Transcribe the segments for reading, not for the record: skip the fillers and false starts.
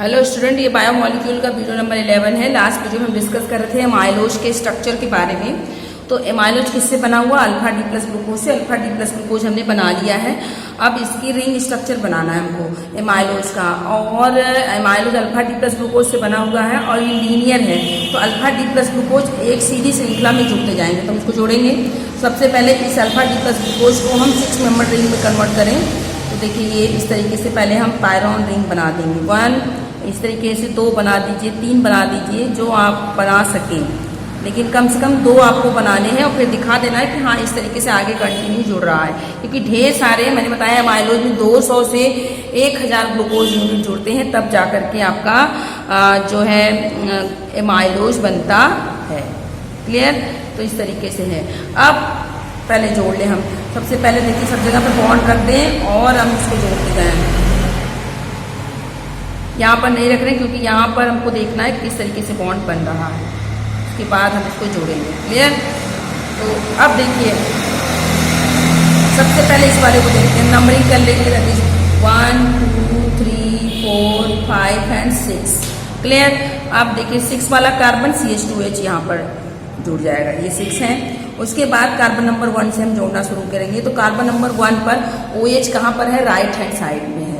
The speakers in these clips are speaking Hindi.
हेलो स्टूडेंट, ये बायोमोलिक्यूल का वीडियो नंबर 11 है। लास्ट वीडियो में हम डिस्कस कर रहे थे एमाइलोज के स्ट्रक्चर के बारे में। तो एमाइलोज किससे बना हुआ? अल्फा डी प्लस ग्लूकोज से। अल्फा डी प्लस ग्लूकोज हमने बना लिया है। अब इसकी रिंग स्ट्रक्चर बनाना है हमको एमाइलोज का। और amylose alpha D plus glucose से बना हुआ है और ये लीनियर है। तो अल्फा डी प्लस ग्लूकोज एक सीधी श्रृंखला में जुड़ते जाएंगे। तो हम उसको जोड़ेंगे। सबसे पहले इस अल्फा डी प्लस ग्लूकोज को हम 6 मेंबर रिंग में कन्वर्ट करें। तो देखिए ये इस तरीके से पहले हम पायरोन रिंग बना देंगे। 1 इस तरीके से 2 बना दीजिए, 3 बना दीजिए, जो आप बना सकें, लेकिन कम से कम 2 आपको बनाने हैं और फिर दिखा देना है कि हाँ इस तरीके से आगे कंटिन्यू जुड़ रहा है। क्योंकि ढेर सारे मैंने बताया एमाइलोज में 200 से 1000 ग्लूकोज यूनिट जुड़ते हैं, तब जा करके आपका जो है एमाइलोज बनता है। क्लियर? तो इस तरीके से है। अब पहले जोड़ लें हम। सबसे पहले देखिए सब जगह पर बॉन्ड रख दें और हम इसको जोड़ते जाएं। यहाँ पर नहीं रख रहे क्योंकि यहाँ पर हमको देखना है किस तरीके से बॉन्ड बन रहा है। उसके बाद हम इसको जोड़ेंगे। क्लियर? तो अब देखिए सबसे पहले इस वाले को देखते हैं, नंबरिंग कर लेंगे। That is 1 2 3 4 5 and 6। क्लियर? अब देखिए 6 वाला कार्बन CH2H यहाँ पर जुड़ जाएगा, ये 6 है। उसके बाद कार्बन नंबर 1 से हम जोड़ना शुरू करेंगे। तो कार्बन नंबर 1 पर OH कहाँ पर है? राइट हैंड साइड में है।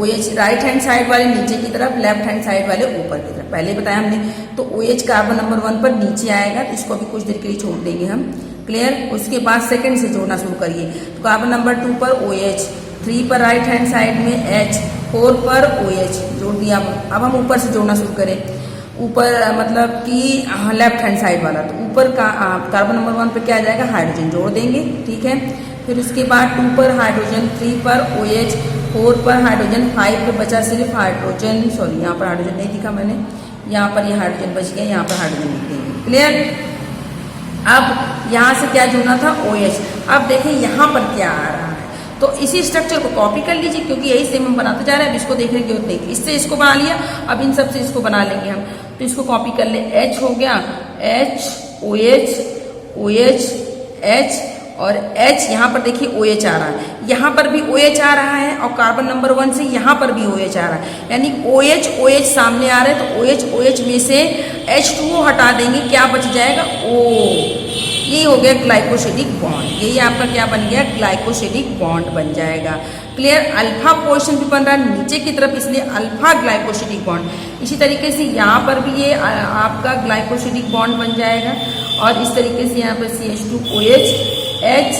OH राइट हैंड साइड वाले नीचे की तरफ, लेफ्ट हैंड साइड वाले ऊपर की तरफ। पहले बताया हमने। तो OH कार्बन नंबर 1 पर नीचे आएगा, तो इसको भी कुछ देर के लिए छोड़ देंगे हम। क्लियर? उसके बाद सेकंड से जोड़ना शुरू करिए। तो कार्बन नंबर 2 पर OH, 3 पर राइट हैंड साइड में H, 4 पर OH जोड़ दिया। अब हम ऊपर से जोड़ना शुरू करें। ऊपर मतलब कि लेफ्ट हैंड साइड वाला। तो ऊपर का कार्बन नंबर 1 पर क्या आ जाएगा? हाइड्रोजन जोड़ देंगे। ठीक है। फिर उसके बाद 2 पर हाइड्रोजन, 3 पर OH, 4 पर हाइड्रोजन, 5 पे बचा सिर्फ हाइड्रोजन। सॉरी, यहाँ पर हाइड्रोजन नहीं दिखा मैंने, यहाँ पर ये हाइड्रोजन बच गया, यहाँ पर हाइड्रोजन लिख देंगे। क्लियर? अब यहाँ से क्या जुड़ना था? OH। अब देखिए यहाँ पर क्या आ रहा है। तो इसी स्ट्रक्चर को कॉपी कर लीजिए क्योंकि यही सेम हम बनाते जा रहे हैं। अब इसको देखने की जरूरत नहीं। इससे इसको बना लिया, अब इन सब से इसको बना लेंगे हम। तो इसको कॉपी कर ले। H हो गया, H OH OH H और H। यहाँ पर देखिए OH आ रहा है, यहाँ पर भी OH आ रहा है और कार्बन नंबर 1 से यहाँ पर भी OH आ रहा है। यानी OH OH सामने आ रहे हैं। तो OH OH में से H2O हटा देंगे, क्या बच जाएगा? O। ये हो गया ग्लाइकोसिडिक बॉन्ड। यही आपका क्या बन गया? ग्लाइकोसिडिक बॉन्ड बन जाएगा। क्लियर? अल्फा पोर्शन भी बन रहा है नीचे की तरफ, इसलिए अल्फा ग्लाइकोसिडिक बॉन्ड। इसी तरीके से यहाँ पर भी ये आपका ग्लाइकोसिडिक बॉन्ड बन जाएगा। और इस तरीके से यहाँ पर CH2OH H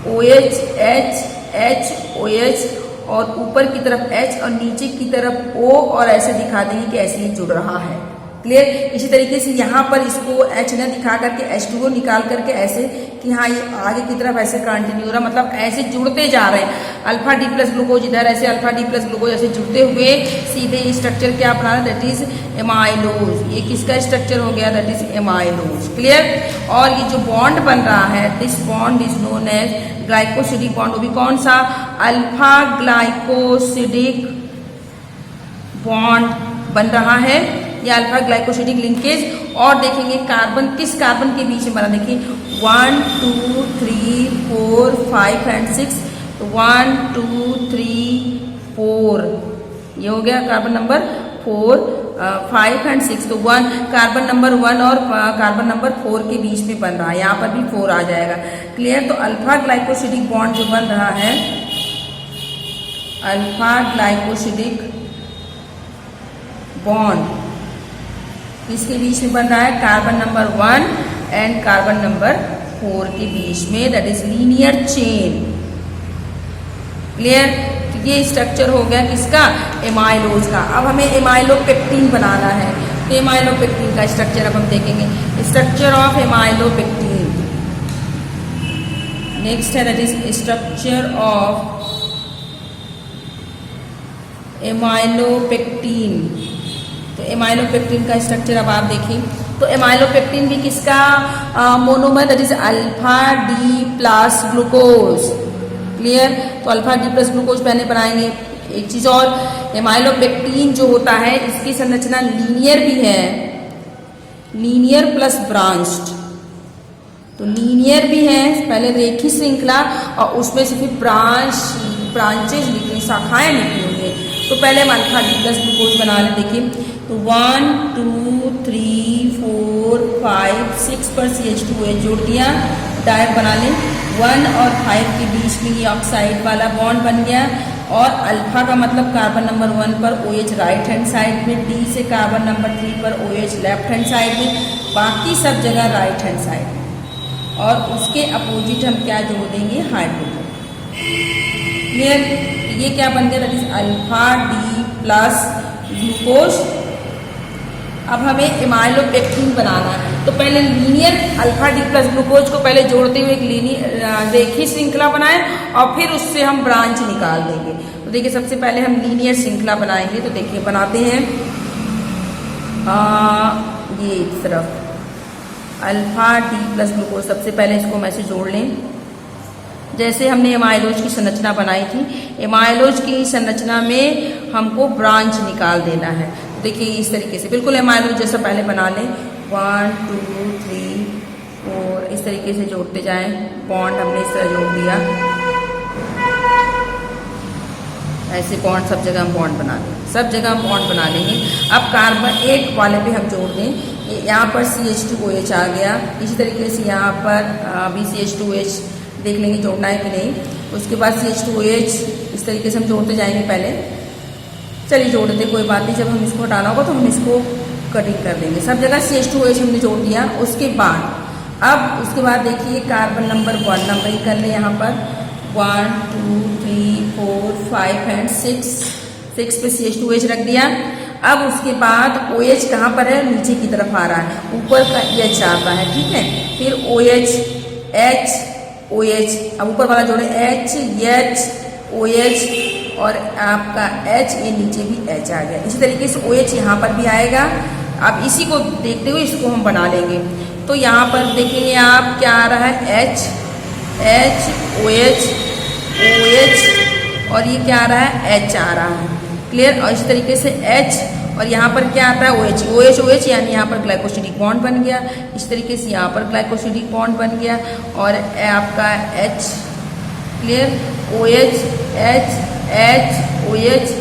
OH H H OH और ऊपर की तरफ H और नीचे की तरफ O, और ऐसे दिखा देंगे कि ऐसे ही जुड़ रहा है। क्लियर? इसी तरीके से यहाँ पर इसको H न दिखा करके H2O निकाल करके ऐसे कि हाँ ये आगे की तरफ ऐसे कंटिन्यू रहा, मतलब ऐसे जुड़ते जा रहे हैं। अल्फा डी प्लस ग्लूकोज इधर, ऐसे अल्फा डी प्लस ग्लूकोज ऐसे जुड़ते हुए सीधे स्ट्रक्चर क्या बना रहा है? That is amylose. ये किसका स्ट्रक्चर हो गया? That is amylose. क्लियर? और ये जो बॉन्ड बन रहा है, this bond is known as glycosidic bond. वो भी कौन सा? अल्फा ग्लाइकोसिडिक बॉन्ड बन रहा है, ये अल्फा ग्लाइकोसिडिक लिंकेज। और देखेंगे कार्बन किस कार्बन के बीच में बना, देखिए 1 2 3 4 5 एंड 6। तो 1 2 3 4 ये हो गया कार्बन नंबर 4, 5 एंड 6। तो 1 कार्बन नंबर 1 और कार्बन नंबर 4 के बीच में बन रहा है, यहाँ पर भी 4 आ जाएगा। क्लियर? तो अल्फा ग्लाइकोसिडिक बॉन्ड जो बन रहा है, अल्फा ग्लाइकोसिडिक बॉन्ड इसके बीच में बन रहा है carbon number 1 and carbon number 4 के बीच में। That is linear chain. Clear? तो ये स्ट्रक्चर हो गया किसका? एमाइलोज का। अब हमें एमाइलोपेक्टिन बनाना है। तो एमाइलोपेक्टिन का स्ट्रक्चर अब हम देखेंगे। स्ट्रक्चर ऑफ एमाइलोपेक्टिन नेक्स्ट है, that is structure of amylopectin. तो एमाइलोपेक्टिन का स्ट्रक्चर अब आप देखिए। तो एमाइलोपेक्टिन भी किसका monomer? That is alpha D plus glucose. Clear? तो अल्फा डी प्लस ग्लूकोज पहले बनाएंगे। एक चीज और, एमाइलोपेक्टिन जो होता है इसकी संरचना लीनियर भी है, लीनियर प्लस ब्रांच्ड। तो लीनियर भी है, पहले रेखी श्रृंखला और उसमें सिर्फ ब्रांचेज लिखी, शाखाएं लिखी हुई है। तो पहले हम अल्फा डी प्लस ग्लूकोज बना लें। देखिए तो 1 2 3 4 5 6 पर CH2OH जोड़ दिया, डायरेक्ट बना लें। 1 और 5 के बीच में ये ऑक्साइड वाला बॉन्ड बन गया और अल्फा का मतलब कार्बन नंबर 1 पर OH राइट हैंड साइड में, डी से कार्बन नंबर 3 पर OH लेफ्ट हैंड साइड में, बाकी सब जगह राइट हैंड साइड में। और उसके अपोजिट हम क्या जोड़ देंगे, हाइड्रोजन। क्लियर? ये क्या बन गया, that is alpha D plus glucose. अब हमें इमाइलोपेक्टिन बनाना है, तो पहले linear alpha D plus glucose को पहले जोड़ते हुए एक लीनियर रेखीय श्रृंखला बनाएं और फिर उससे हम ब्रांच निकाल देंगे। तो देखिए सबसे पहले हम लीनियर श्रृंखला बनाएंगे। तो देखिए बनाते हैं, ये एक तरफ अल्फा डी प्लस ग्लूकोज, सबसे पहले इसको हम ऐसे जोड़ लें जैसे हमने एमाइलोज की संरचना बनाई थी। एमाइलोज की संरचना में हमको ब्रांच निकाल देना है। देखिए इस तरीके से बिल्कुल एमाइलोज जैसा पहले बना लें। 1 2 3 4 इस तरीके से जोड़ते जाएं। बॉन्ड हमने इस तरह जोड़ दिया, ऐसे बॉन्ड सब जगह हम बॉन्ड बना लें, सब जगह हम बॉन्ड बना लेंगे। अब कार्बन एक वाले पे हम जोड़ दें। यहाँ पर CH2OH आ गया, इसी तरीके से यहाँ पर भी CH2OH देख लेंगे जोड़ना है कि नहीं। उसके बाद CH2OH इस तरीके से हम जोड़ते जाएंगे। पहले चलिए जोड़ देते, कोई बात नहीं, जब हम इसको हटाना होगा तो हम इसको कटिंग कर देंगे। सब जगह CH2OH हमने जोड़ दिया। उसके बाद देखिए कार्बन नंबर 1 नंबरिंग कर ले यहाँ पर 1 2 3 4 5 एंड 6 पे CH2OH रख दिया। अब उसके बाद OH कहाँ पर है, नीचे की तरफ आ रहा है, ऊपर का H आता है, ठीक है। फिर OH H OH, अब ऊपर वाला जोड़े H H OH और आपका H, ये नीचे भी H आ गया। इसी तरीके से OH यहाँ पर भी आएगा। अब इसी को देखते हुए इसको हम बना लेंगे। तो यहाँ पर देखेंगे आप क्या आ रहा है, H H OH OH और ये क्या आ रहा है, H आ रहा है। क्लियर? और इस तरीके से H और यहाँ पर क्या आता है, OH OH OH, यानी यहाँ पर ग्लाइकोसिडिक बॉन्ड बन गया। इस तरीके से यहाँ पर ग्लाइकोसिडिक बॉन्ड बन गया और आपका H। Clear? OH H H OH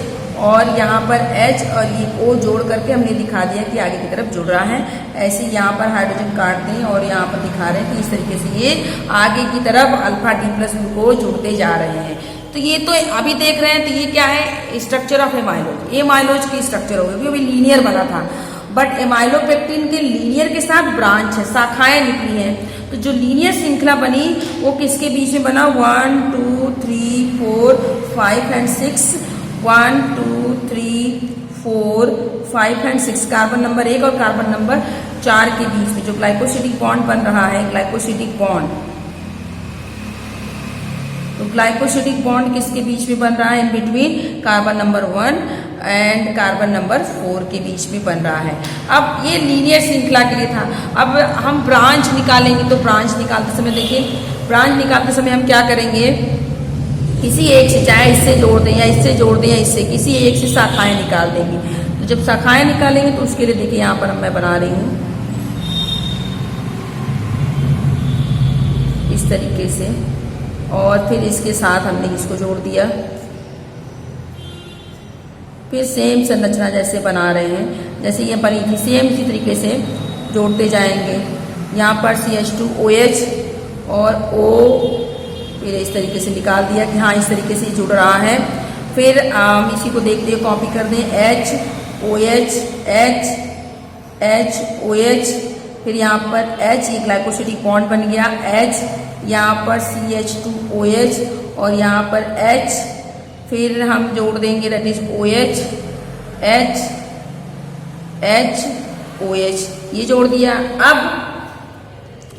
और यहाँ पर H और ये O जोड़ करके हमने दिखा दिया कि आगे की तरफ जुड़ रहा है। ऐसे यहाँ पर हाइड्रोजन काट दें और यहाँ पर दिखा रहे हैं कि इस तरीके से ये आगे की तरफ अल्फा डी प्लस ग्लूकोज जुड़ते जा रहे हैं। तो ये तो अभी देख रहे हैं, तो ये क्या है, स्ट्रक्चर ऑफ एमाइलोज। एमाइलोज की स्ट्रक्चर हो गई, अभी लीनियर बना था, बट एमाइलोपेक्टिन के लीनियर के साथ ब्रांच है, शाखाएं निकली हैं। तो जो लीनियर श्रृंखला बनी वो किसके बीच में बना, 1 2 3 4 5 एंड 6 1 2 3 4 5 एंड 6 कार्बन नंबर 1 और कार्बन नंबर 4 के बीच में जो ग्लाइकोसिडिक बॉन्ड बन रहा है, ग्लाइकोसिडिक बॉन्ड। तो ग्लाइकोसिडिक बॉन्ड किसके बीच में बन रहा है, in between carbon number 1 and carbon number 4 के बीच में बन रहा है। अब ये लीनियर श्रृंखला के लिए था। अब हम ब्रांच निकालेंगे, तो ब्रांच निकालते समय देखिए, ब्रांच निकालते समय हम क्या करेंगे, किसी एक से, चाहे इससे जोड़ दें या इससे जोड़ दें या इससे, किसी एक से शाखाएं निकाल देंगे। तो जब शाखाएं निकालेंगे तो उसके लिए देखिए यहाँ पर मैं बना रही हूँ इस तरीके से, और फिर इसके साथ हमने इसको जोड़ दिया। फिर सेम संरचना जैसे बना रहे हैं, जैसे ये बनी थी सेम इसी तरीके से जोड़ते जाएंगे। यहाँ पर CH2OH और O, फिर इस तरीके से निकाल दिया कि हाँ इस तरीके से जुड़ रहा है। फिर इसी को देखते हुए कॉपी कर दें, H OH H H OH, फिर यहाँ पर H, ये ग्लाइकोसिडिक बॉन्ड बन गया, H, यहाँ पर CH2OH और यहाँ पर H, फिर हम जोड़ देंगे that is OH H H OH, ये जोड़ दिया। अब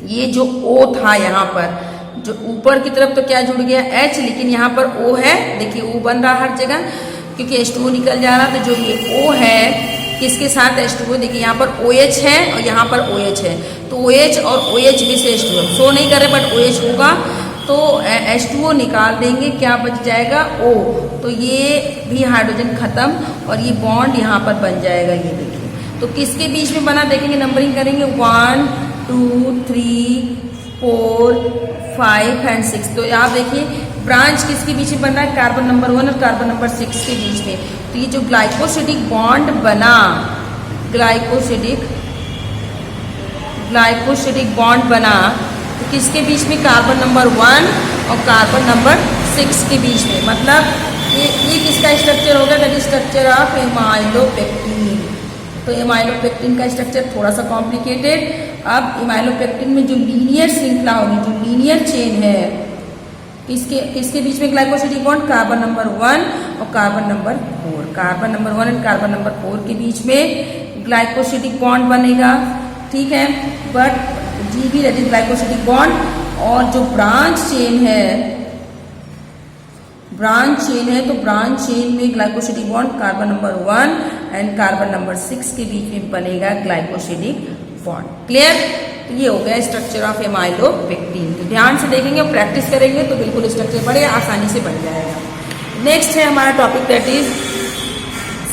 ये जो O था यहाँ पर, जो ऊपर की तरफ तो क्या जुड़ गया H, लेकिन यहाँ पर O है, देखिए O बन रहा हर जगह क्योंकि H2O निकल जा रहा। तो जो ये O है किसके साथ H2O, देखिए यहाँ पर OH है और यहाँ पर OH है, तो OH और OH में से H2O शो नहीं कर रहे बट OH होगा, तो H2O निकाल देंगे, क्या बच जाएगा O। तो ये भी हाइड्रोजन खत्म और ये बॉन्ड यहाँ पर बन जाएगा। ये देखिए तो किसके बीच में बना, देखेंगे नंबरिंग करेंगे 1 2 3 4, 5 एंड 6। तो आप देखिए ब्रांच किसके बीच में बन रहा है, कार्बन नंबर 1 और कार्बन नंबर 6 के बीच में। तो ये जो ग्लाइकोसिडिक बॉन्ड बना, ग्लाइकोसिडिक बॉन्ड बना, तो किसके बीच में, कार्बन नंबर 1 और कार्बन नंबर 6 के बीच में। मतलब ये किसका स्ट्रक्चर होगा, that is structure of amylopectin. तो एमाइलोपेक्टिन का स्ट्रक्चर थोड़ा सा कॉम्प्लिकेटेड। अब एमाइलोपेक्टिन में जो लीनियर श्रृंखला होगी, जो लीनियर चेन है, किसके बीच में ग्लाइकोसिडिक बॉन्ड, कार्बन नंबर 1 और कार्बन नंबर 4। कार्बन नंबर 1 और कार्बन नंबर 4 के बीच में ग्लाइकोसिडिक बॉन्ड बनेगा, ठीक है। But GB that is glycosidic bond. और जो ब्रांच चेन है, तो ब्रांच चेन में glycosidic bond carbon number 1 and carbon number 6 के बीच में बनेगा ग्लाइकोसिडिक बॉन्ड। क्लियर? तो ये हो गया स्ट्रक्चर ऑफ एमाइलोपेक्टिन। तो ध्यान से देखेंगे और प्रैक्टिस करेंगे तो बिल्कुल स्ट्रक्चर बड़े आसानी से बन जाएगा। नेक्स्ट है हमारा टॉपिक दैट इज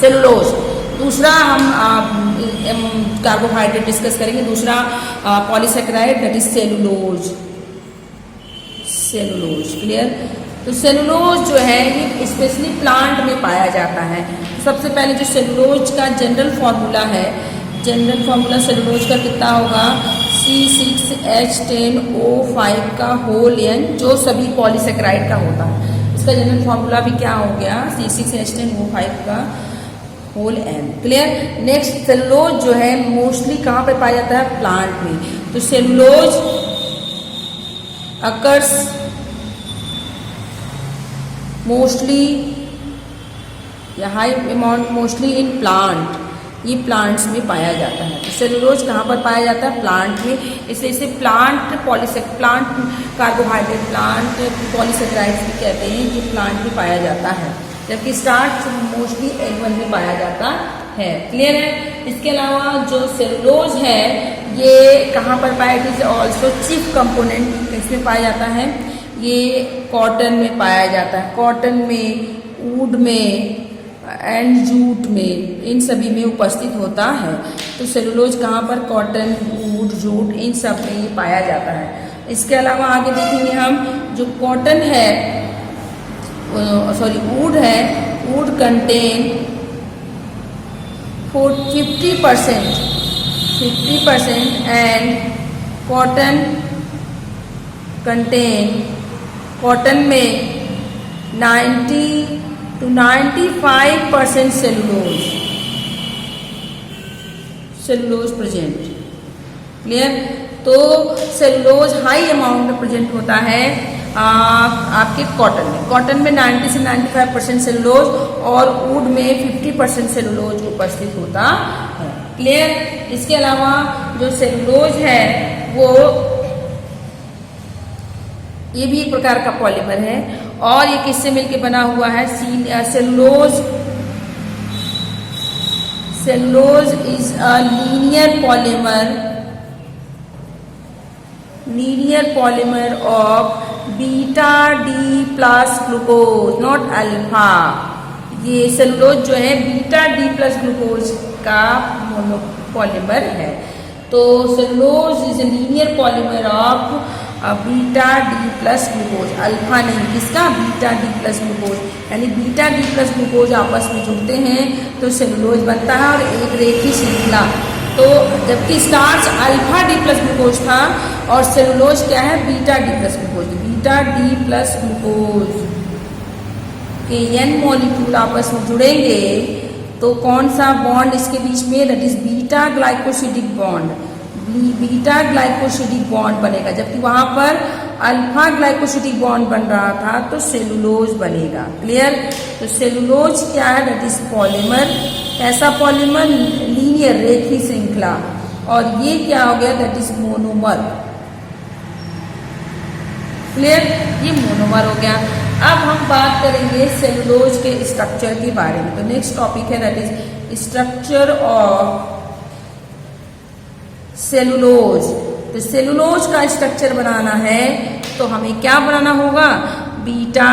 सेलुलोज। दूसरा हम कार्बोहाइड्रेट डिस्कस करेंगे। दूसरा polysaccharide that is cellulose. Clear? तो सेलुलोज जो है ये स्पेशली प्लांट में पाया जाता है। सबसे पहले जो सेलुलोज का जनरल फॉर्मूला है, सेलुलोज का कितना होगा, C6H10O5 का होल N, जो सभी पॉलीसेकेराइड का होता है। इसका जनरल फॉर्मूला भी क्या हो गया, C6H10O5 का whole N। Clear? Next cellulose जो है मोस्टली कहाँ पे पाया जाता है, प्लांट में। तो सेलुलोज अकर्स मोस्टली या high amount mostly in plant, ये प्लांट्स में पाया जाता है। तो सेलुलोज कहाँ पर पाया जाता है, प्लांट में। इसे प्लांट कार्बोहाइड्रेट प्लांट पॉलीसेकेराइड्स भी कहते हैं, ये प्लांट में पाया जाता है। जबकि स्टार्च मोस्टली एनिमल में पाया जाता है। क्लियर है? इसके अलावा जो सेलुलोज है ये कहाँ पर पाया, it is also chief component इसमें पाया जाता है। ये कॉटन में पाया जाता है, कॉटन में, वुड में एंड जूट में, इन सभी में उपस्थित होता है। तो सेलुलोज कहाँ पर, कॉटन, वुड, जूट, इन सब में ये पाया जाता है। इसके अलावा आगे देखेंगे हम, जो कॉटन है, वुड है, वुड कंटेन 50% एंड कॉटन में 90 to 95% सेलुलोज प्रेजेंट। क्लियर? तो सेलुलोज हाई अमाउंट में प्रेजेंट होता है आपके कॉटन में 90 से 95% सेलुलोज और वुड में 50% सेलुलोज उपस्थित होता है। क्लियर? इसके अलावा जो सेलुलोज है वो ये भी एक प्रकार का पॉलीमर है और ये किससे मिलके बना हुआ है, cellulose is a linear polymer of beta D plus glucose, not alpha. ये सेलुलोज जो है बीटा डी प्लस ग्लूकोज का पॉलीमर है। तो cellulose is a linear polymer of beta D plus glucose, alpha नहीं, किसका, बीटा डी प्लस ग्लूकोज। यानी बीटा डी प्लस ग्लूकोज आपस में जुड़ते हैं तो सेलुलोज बनता है और एक रेखी श्रृंखला। तो जबकि starch alpha D plus glucose था और सेलुलोज क्या है, beta D plus glucose. Beta D plus glucose के N मॉलिक्यूल आपस में जुड़ेंगे तो कौन सा बॉन्ड इसके बीच में, that is beta glycosidic bond, beta glycosidic bond बनेगा। जबकि वहां पर अल्फा ग्लाइकोसिडिक बॉन्ड बन रहा था तो सेलुलोज बनेगा। क्लियर? तो सेलुलोज क्या है, दैट इज पॉलीमर। ऐसा पॉलीमर, लीनियर रेखी श्रृंखला। और ये क्या हो गया, दैट इज मोनोमर। क्लियर? ये मोनोमर हो गया। अब हम बात करेंगे सेलुलोज के स्ट्रक्चर के बारे में। तो नेक्स्ट टॉपिक है that is structure of cellulose. तो सेलुलोज का स्ट्रक्चर बनाना है तो हमें क्या बनाना होगा, beta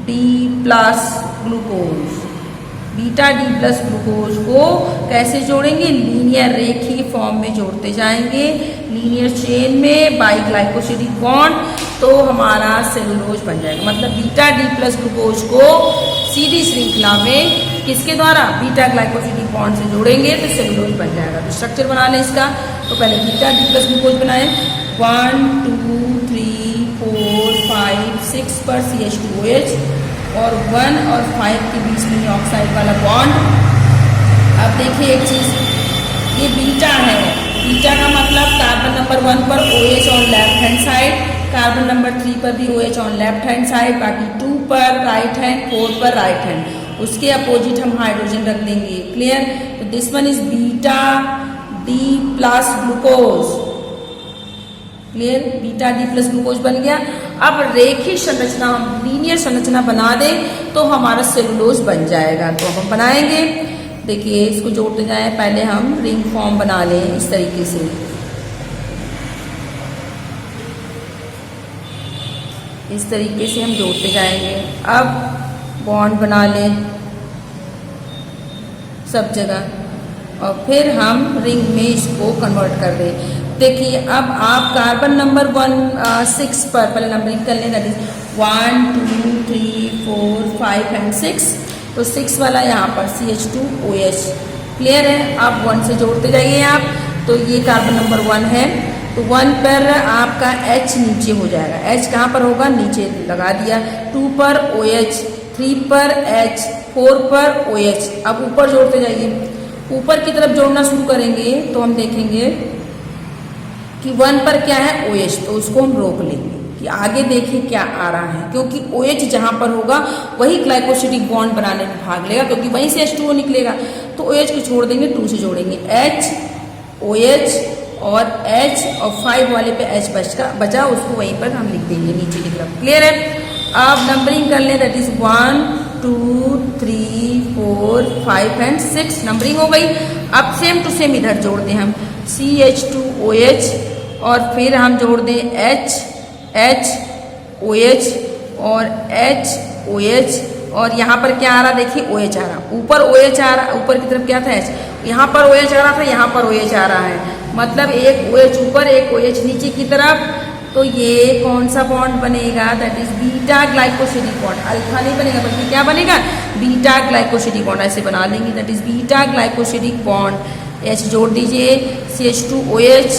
D plus glucose. Beta D plus glucose को कैसे जोड़ेंगे, लीनियर रेखी फॉर्म में जोड़ते जाएंगे। लीनियर चेन में बाई ग्लाइकोसिडिक बॉन्ड, तो हमारा सेलुलोज बन जाएगा। मतलब बीटा डी प्लस ग्लूकोज को सीधी श्रृंखला में किसके द्वारा, बीटा ग्लाइकोसिडिक बॉन्ड से जोड़ेंगे तो सेलुलोज बन जाएगा। तो स्ट्रक्चर बना लें इसका। तो पहले बीटा डी प्लस ग्लूकोज बनाए, 1 2 3 4 5 6 पर CH2OH और 1 और 5 के बीच में ऑक्साइड वाला बॉन्ड। अब देखिए एक चीज़, ये बीटा है, बीटा का मतलब कार्बन नंबर 1 पर OH on left hand side, carbon number 3 पर भी OH on left hand side, बाकी 2 पर राइट हैंड, 4 पर राइट हैंड, उसके अपोजिट हम हाइड्रोजन रख देंगे। क्लियर। तो this one is beta D plus glucose. Clear, beta D plus glucose बन गया। अब रेखीय संरचना, हम लीनियर संरचना बना दें तो हमारा सेलुलोज बन जाएगा। तो हम बनाएंगे, देखिए इसको जोड़ते जाएं। पहले हम रिंग फॉर्म बना लें इस तरीके से, इस तरीके से हम जोड़ते जाएंगे। अब बॉन्ड बना लें सब जगह और फिर हम रिंग में इसको कन्वर्ट कर दें। देखिए अब आप कार्बन नंबर 6 पर पहले नंबरिंग कर लें, दैट इज 1 2 3 4 5 एंड 6। तो 6 वाला यहाँ पर CH2OH। क्लियर है। अब 1 से जोड़ते जाइए आप। तो ये कार्बन नंबर 1 है, तो 1 पर आपका H नीचे हो जाएगा। H कहाँ पर होगा, नीचे लगा दिया। 2 पर OH, 3 पर H, 4 पर OH। अब ऊपर जोड़ते जाइए, ऊपर की तरफ जोड़ना शुरू करेंगे तो हम देखेंगे कि 1 पर क्या है, OH, तो उसको हम रोक लेंगे कि आगे देखिए क्या आ रहा है, क्योंकि OH जहाँ पर होगा वही ग्लाइकोसिडिक बॉन्ड बनाने में भाग लेगा, क्योंकि वहीं से H2O निकलेगा। तो OH को छोड़ देंगे, 2 से जोड़ेंगे, H OH और H और 5 वाले पे H बचा, उसको वहीं पर हम लिख देंगे नीचे की तरफ। क्लियर है। अब नंबरिंग कर लें, दैट इज 1 2 3 4 5 एंड 6 नंबरिंग हो गई। अब सेम टू सेम इधर जोड़ दें हम CH2OH और फिर हम जोड़ दें H OH और H OH और यहाँ पर क्या आ रहा, देखिए OH आ रहा, ऊपर OH आ रहा, ऊपर की तरफ क्या था H, यहाँ पर OH आ रहा था, यहाँ पर OH आ रहा है, मतलब एक OH ऊपर एक OH नीचे की तरफ। तो ये कौन सा बॉन्ड बनेगा, that is beta glycosidic bond. Alpha नहीं बनेगा बल्कि क्या बनेगा, बीटा ग्लाइकोसिडिक बॉन्ड। ऐसे बना लेंगे, that is beta glycosidic bond. H जोड़ दीजिए, CH2OH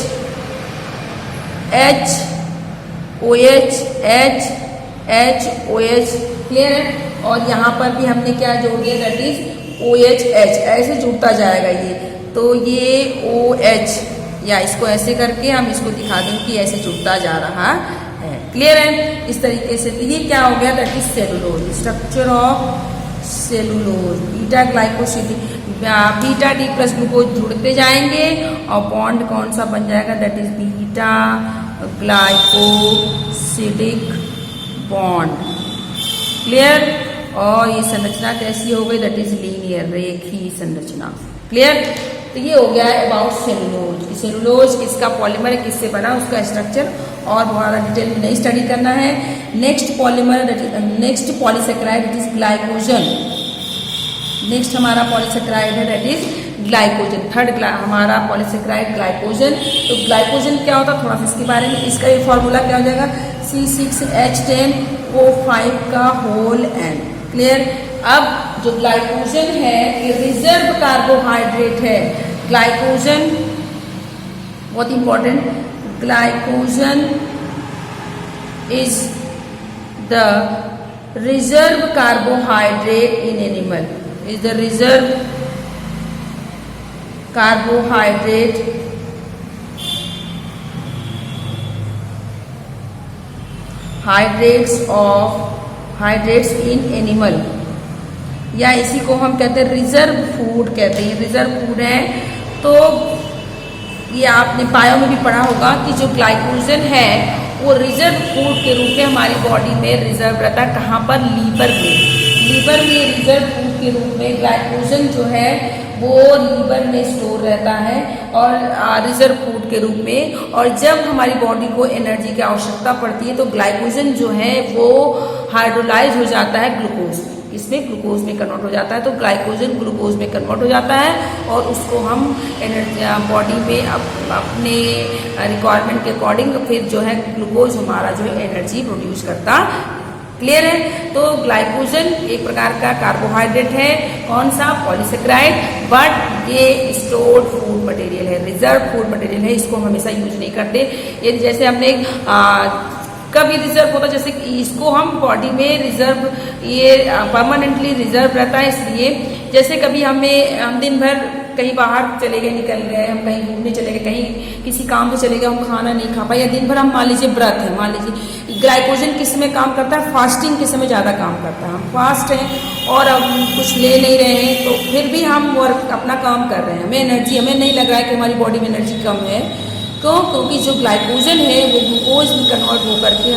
H OH H OH। Clear है। और यहाँ पर भी हमने क्या जोड़ दिया, दैट इज OH H। ऐसे जुड़ता जाएगा ये, तो ये OH, या इसको ऐसे करके हम इसको दिखा दें कि ऐसे जुड़ता जा रहा है। क्लियर है। इस तरीके से तो ये क्या हो गया, that is cellulose. Structure of cellulose, beta glycosidic, beta D plus glucose जुड़ते जाएंगे और बॉन्ड कौन सा बन जाएगा, that is beta glycosidic bond. Clear. और ये संरचना कैसी हो गई, दैट इज लीनियर, रेखीय संरचना। क्लियर। तो ये हो गया है अबाउट सेलुलोज। सेलुलोज किसका पॉलीमर है, किससे बना, उसका स्ट्रक्चर और बहुत ज़्यादा डिटेल में नहीं स्टडी करना है। Next polymer, next polysaccharide that is glycogen. Next हमारा पॉलीसेक्राइड है दैट इज ग्लाइकोजन। थर्ड हमारा पॉलीसेक्राइड ग्लाइकोजन। तो ग्लाइकोजन क्या होता है, थोड़ा सा इसके बारे में, इसका ये फॉर्मूला क्या हो जाएगा, C6H10O5 का होल N। क्लियर। अब जो ग्लाइकोजन है ये रिजर्व कार्बोहाइड्रेट है। ग्लाइकोजन बहुत important, glycogen is the reserve carbohydrate in animal, is the reserve carbohydrate hydrates in animal, या इसी को हम कहते हैं रिजर्व फूड कहते हैं। रिजर्व फूड है। तो ये आपने बायो में भी पढ़ा होगा कि जो ग्लाइकोजन है वो रिजर्व फूड के रूप में हमारी बॉडी में रिजर्व रहता है। कहाँ पर, लीवर में। लीवर में रिजर्व फूड के रूप में ग्लाइकोजन जो है वो लीवर में स्टोर रहता है और रिजर्व फूड के रूप में। और जब हमारी बॉडी को एनर्जी की आवश्यकता पड़ती है तो ग्लाइकोजन जो है वो हाइड्रोलाइज हो जाता है ग्लूकोज में। इसमें ग्लूकोज में कन्वर्ट हो जाता है। तो ग्लाइकोजन ग्लूकोज में कन्वर्ट हो जाता है और उसको हम एनर्जी बॉडी में अपने रिक्वायरमेंट के अकॉर्डिंग फिर जो है ग्लूकोज हमारा जो है एनर्जी प्रोड्यूस करता। क्लियर है। तो ग्लाइकोजन एक प्रकार का कार्बोहाइड्रेट है, कौन सा, पॉलीसेकेराइड, बट ये स्टोर्ड फूड मटेरियल है, रिजर्व फूड मटेरियल है, इसको हम हमेशा यूज नहीं करते। ये जैसे हमने कभी रिजर्व होता, जैसे इसको हम बॉडी में रिजर्व, ये परमानेंटली रिजर्व रहता है, इसलिए जैसे कभी हम दिन भर कहीं बाहर चले गए, निकल गए, हम कहीं घूमने चले गए, कहीं किसी काम से चले गए, हम खाना नहीं खा पाए, या दिन भर हम मान लीजिए व्रत है, मान लीजिए ग्लाइकोजन किस में काम करता है, फास्टिंग के समय ज़्यादा काम करता है। हम फास्ट हैं और अब कुछ ले नहीं रहे हैं, तो फिर भी हम वर्क अपना काम कर रहे हैं, हमें एनर्जी, हमें नहीं लग रहा है कि हमारी बॉडी में एनर्जी कम है। क्योंकि जो ग्लाइकोजन है वो ग्लूकोज में कन्वर्ट होकर के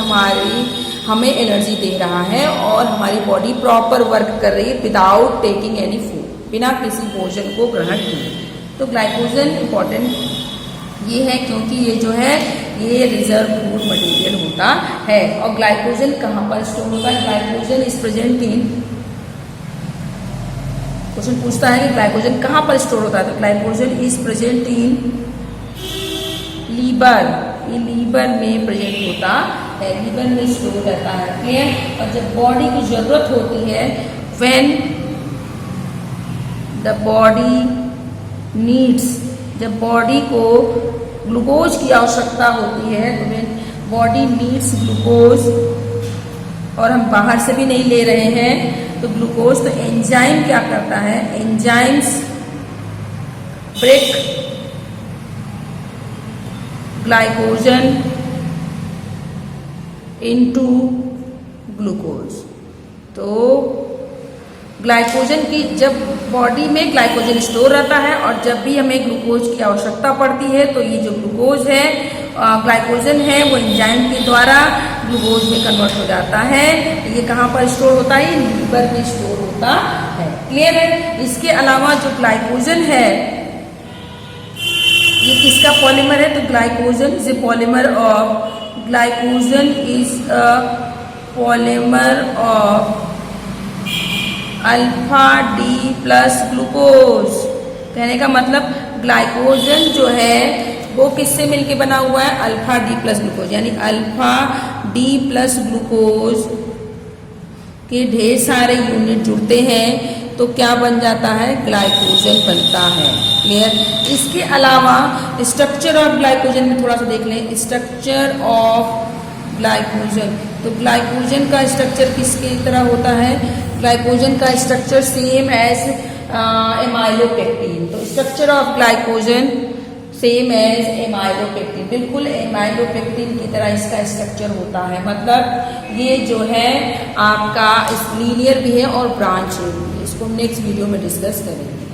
हमें एनर्जी दे रहा है और हमारी बॉडी प्रॉपर वर्क कर रही है विदाउट टेकिंग एनी फूड, बिना किसी भोजन को ग्रहण किए। तो ग्लाइकोजन इम्पॉर्टेंट ये है क्योंकि ये जो है ये रिजर्व फूड मटेरियल होता है। और ग्लाइकोजन कहाँ पर स्टोर होता है? Glycogen is present in, question पूछता है कि ग्लाइकोजन कहाँ पर स्टोर होता है, तो glycogen is present in liver, ये लीवर में प्रेजेंट होता है, लीवर में स्टोर रहता है। क्लियर। और जब बॉडी की जरूरत होती है, व्हेन द बॉडी नीड्स, जब बॉडी को ग्लूकोज की आवश्यकता होती है, तो व्हेन बॉडी नीड्स ग्लूकोज, और हम बाहर से भी नहीं ले रहे हैं तो ग्लूकोज, तो एंजाइम क्या करता है, enzymes break glycogen into glucose. तो ग्लाइकोजन की, जब बॉडी में ग्लाइकोजन स्टोर रहता है और जब भी हमें ग्लूकोज की आवश्यकता पड़ती है, तो ये जो ग्लूकोज है, ग्लाइकोजन है, वो एंजाइम के द्वारा ग्लूकोज में कन्वर्ट हो जाता है। ये कहाँ पर स्टोर होता है? लीवर में स्टोर होता है। क्लियर है। इसके अलावा जो ग्लाइकोजन है ये किसका पॉलीमर है? तो glycogen is a polymer of, glycogen is a polymer of alpha D plus glucose. कहने का मतलब ग्लाइकोजन जो है वो किससे मिलके बना हुआ है? अल्फा डी प्लस ग्लूकोज, यानी अल्फा डी प्लस ग्लूकोज के ढेर सारे यूनिट जुड़ते हैं तो क्या बन जाता है? ग्लाइकोजन बनता है। क्लियर। इसके अलावा स्ट्रक्चर ऑफ ग्लाइकोजन में थोड़ा सा देख लें, स्ट्रक्चर ऑफ ग्लाइकोजन। तो ग्लाइकोजन का स्ट्रक्चर किसकी तरह होता है? ग्लाइकोजन का स्ट्रक्चर सेम एज एमाइलोपेक्टिन। तो structure of glycogen same as amylopectin, बिल्कुल एमाइलोपेक्टिन की तरह इसका स्ट्रक्चर होता है। मतलब ये जो है आपका लीनियर भी है और ब्रांच भी है। इसको नेक्स्ट वीडियो में डिस्कस करेंगे।